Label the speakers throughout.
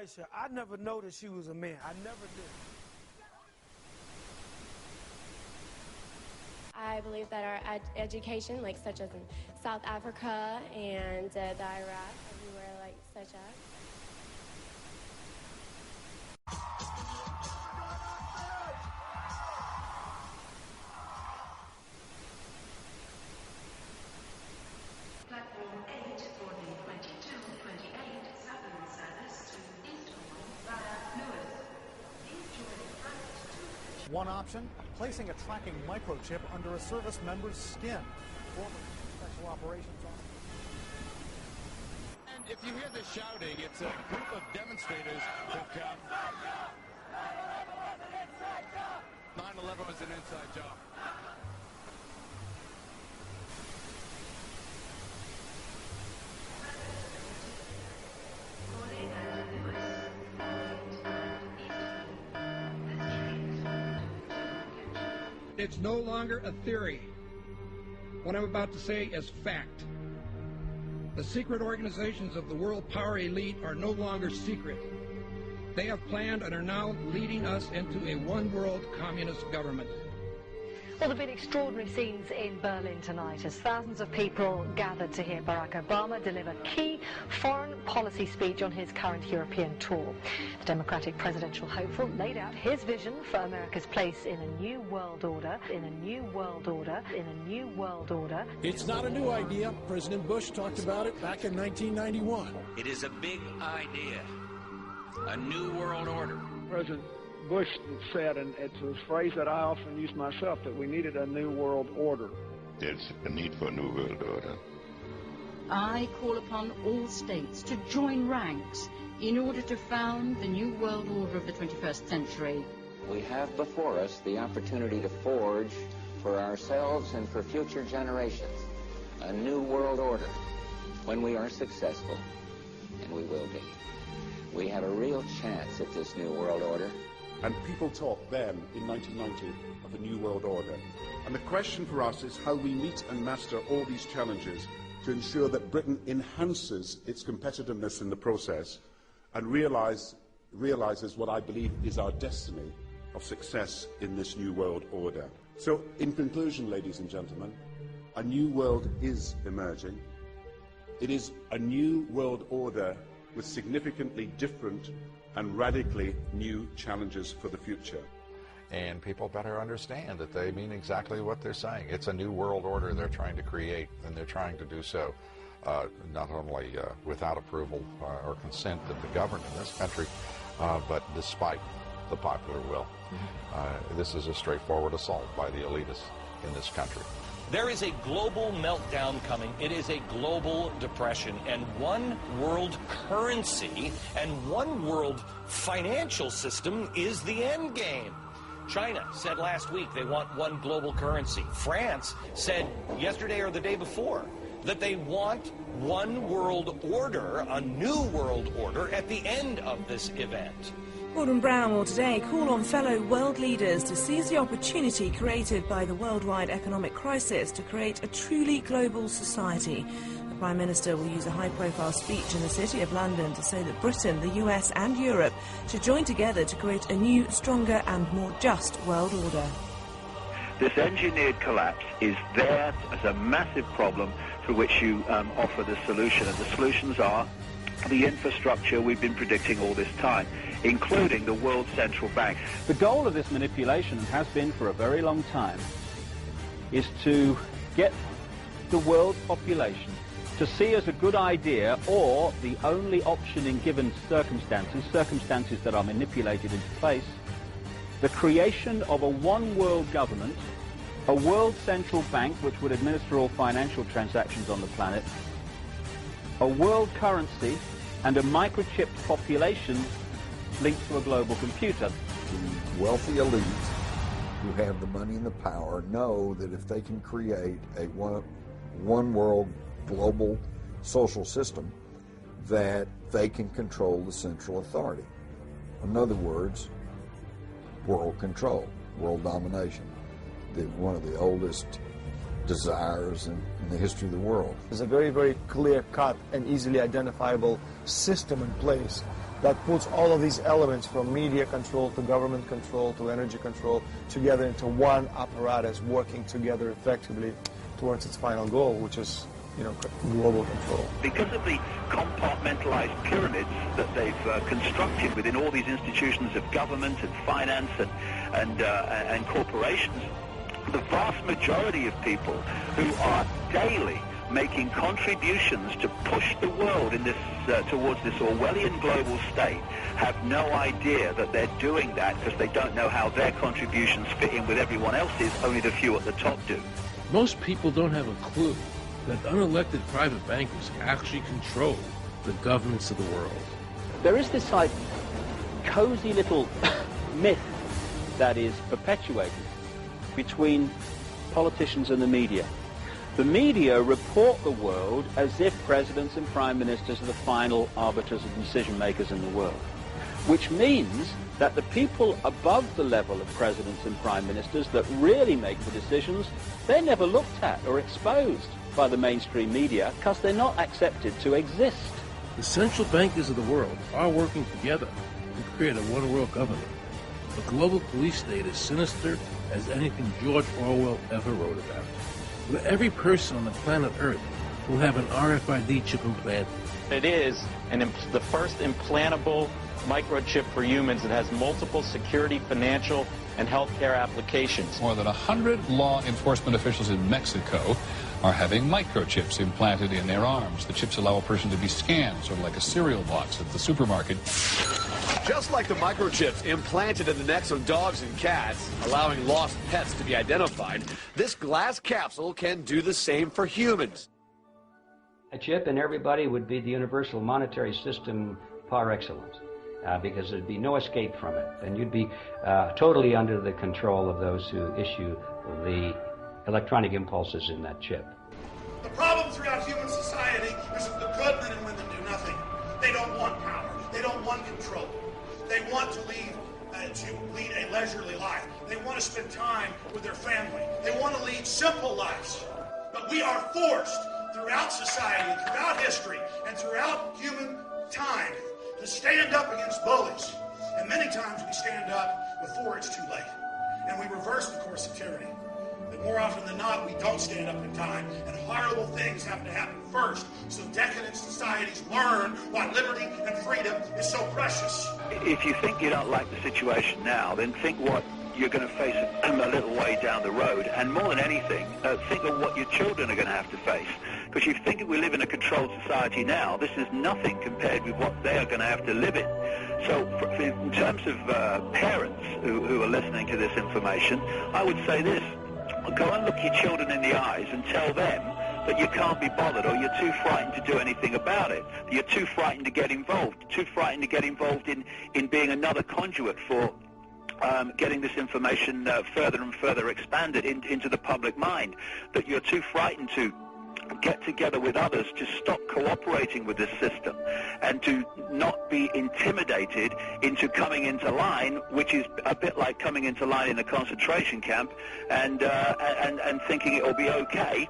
Speaker 1: Aisha, I never noticed she was a man. I never did.
Speaker 2: I believe that our education, like such as in South Africa and the Iraq, everywhere like such as.
Speaker 3: Platform 8 for the 2228 Southern service to Istanbul via Newark. Please join FRENTE 2.
Speaker 4: One option, placing a tracking microchip under a service member's skin. Former Special Operations Officer.
Speaker 5: And if you hear the shouting, it's a group of demonstrators who've come. 9/11 was an inside job.
Speaker 6: It's no longer a theory. What I'm about to say is fact. The secret organizations of the world power elite are no longer secret. They have planned and are now leading us into a one-world communist government.
Speaker 7: Well, there have been extraordinary scenes in Berlin tonight as thousands of people gathered to hear Barack Obama deliver key foreign policy speech on his current European tour. The Democratic presidential hopeful laid out his vision for America's place in a new world order, in a new world order, in a new world order.
Speaker 8: It's not a new idea. President Bush talked about it back in 1991.
Speaker 9: It is a big idea. A new world order.
Speaker 10: President Bush said, and it's a phrase that I often use myself, that we needed a new world order.
Speaker 11: There's a need for a new world order.
Speaker 12: I call upon all states to join ranks in order to found the new world order of the 21st century.
Speaker 13: We have before us the opportunity to forge for ourselves and for future generations a new world order. When we are successful, and we will be, we have a real chance at this new world order.
Speaker 14: And people talked then, in 1990, of a new world order. And the question for us is how we meet and master all these challenges to ensure that Britain enhances its competitiveness in the process and realizes what I believe is our destiny of success in this new world order. So, in conclusion, ladies and gentlemen, a new world is emerging. It is a new world order with significantly different and radically new challenges for the future.
Speaker 15: And people better understand that they mean exactly what they're saying. It's a new world order they're trying to create, and they're trying to do so not only without approval or consent of the governed in this country, but despite the popular will. This is a straightforward assault by the elitists in this country.
Speaker 16: There is a global meltdown coming. It is a global depression, and one world currency and one world financial system is the end game. China said last week they want one global currency. France said yesterday or the day before that they want one world order, a new world order, at the end of this event.
Speaker 17: Gordon Brown will today call on fellow world leaders to seize the opportunity created by the worldwide economic crisis to create a truly global society. The Prime Minister will use a high-profile speech in the City of London to say that Britain, the US and Europe should join together to create a new, stronger and more just world order.
Speaker 18: This engineered collapse is there as a massive problem for which you offer the solution, and the solutions are the infrastructure we've been predicting all this time, including the World Central Bank.
Speaker 19: The goal of this manipulation, and has been for a very long time, is to get the world population to see as a good idea, or the only option in given circumstances that are manipulated into place, the creation of a one-world government, a world central bank which would administer all financial transactions on the planet, a world currency, and a microchipped population linked to a global computer.
Speaker 20: The wealthy elite who have the money and the power know that if they can create a one world global social system, that they can control the central authority. In other words, world control, world domination, one of the oldest desires in the history of the world.
Speaker 7: There's a very, very clear-cut and easily identifiable system in place
Speaker 1: that puts all of these elements from media control to government control to energy control together into one apparatus working together effectively towards its final goal, which is, global control.
Speaker 18: Because of the compartmentalized pyramids that they've constructed within all these institutions of government and finance and corporations, the vast majority of people who are daily making contributions to push the world in this towards this Orwellian global state have no idea that they're doing that because they don't know how their contributions fit in with everyone else's. Only the few at the top do.
Speaker 21: Most people don't have a clue that unelected private bankers actually control the governments of the world.
Speaker 19: There is this cozy little myth that is perpetuated between politicians and the media. The media report the world as if presidents and prime ministers are the final arbiters and decision makers in the world, which means that the people above the level of presidents and prime ministers that really make the decisions, they're never looked at or exposed by the mainstream media because they're not accepted to exist.
Speaker 21: The central bankers of the world are working together to create a one-world government. A global police state as sinister as anything George Orwell ever wrote about, where every person on the planet Earth will have an RFID chip implanted.
Speaker 22: It is the first implantable microchip for humans that has multiple security, financial, and healthcare applications.
Speaker 23: More than 100 law enforcement officials in Mexico are having microchips implanted in their arms. The chips allow a person to be scanned, sort of like a cereal box at the supermarket.
Speaker 24: Just like the microchips implanted in the necks of dogs and cats, allowing lost pets to be identified, this glass capsule can do the same for humans.
Speaker 25: A chip in everybody would be the universal monetary system par excellence, because there'd be no escape from it, and you'd be totally under the control of those who issue the electronic impulses in that chip.
Speaker 26: The problem throughout human society is that the good men and women do nothing. They don't want power. They don't want control. They want to lead a leisurely life. They want to spend time with their family. They want to lead simple lives. But we are forced throughout society, throughout history, and throughout human time to stand up against bullies. And many times we stand up before it's too late. And we reverse the course of tyranny. But more often than not, we don't stand up in time, and horrible things have to happen first, so decadent societies learn why liberty and freedom is so precious.
Speaker 18: If you think you don't like the situation now, then think what you're going to face a little way down the road, and more than anything, think of what your children are going to have to face. Because you think we live in a controlled society now, this is nothing compared with what they are going to have to live in. So in terms of parents who are listening to this information, I would say this: go and look your children in the eyes and tell them that you can't be bothered, or you're too frightened to do anything about it. You're too frightened to get involved, in being another conduit for getting this information further and further expanded into the public mind, that you're too frightened to get together with others to stop cooperating with this system and to not be intimidated into coming into line, which is a bit like coming into line in a concentration camp and thinking it will be okay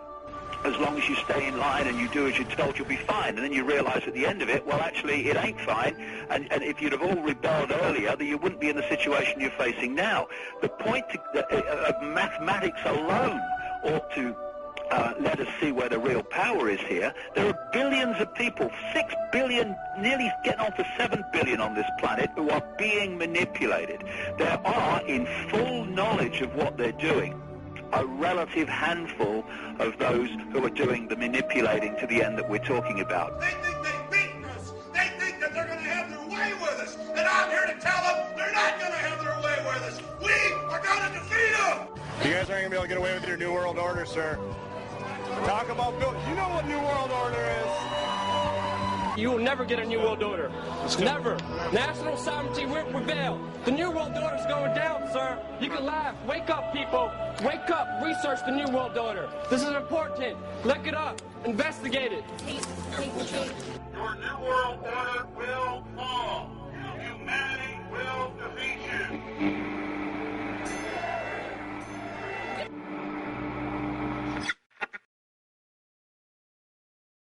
Speaker 18: as long as you stay in line and you do as you're told, you'll be fine. And then you realize at the end of it, well, actually, it ain't fine. And if you'd have all rebelled earlier, then you wouldn't be in the situation you're facing now. The point of mathematics alone ought to let us see where the real power is here. There are billions of people, 6 billion, nearly getting on for 7 billion on this planet, who are being manipulated. There are, in full knowledge of what they're doing, a relative handful of those who are doing the manipulating to the end that we're talking about.
Speaker 26: They think they've beaten us. They think that they're going to have their way with us. And I'm here to tell them they're not going to have their way with us. We are going to defeat them.
Speaker 5: You guys aren't going to be able to get away with your New World Order, sir. Talk about Bill. You know what New World Order is.
Speaker 27: You will never get a New World Order. Never. National sovereignty will prevail. The New World Order is going down, sir. You can laugh. Wake up, people. Wake up. Research the New World Order. This is important. Look it up. Investigate it.
Speaker 26: Your New World Order will fall. Humanity will defeat you.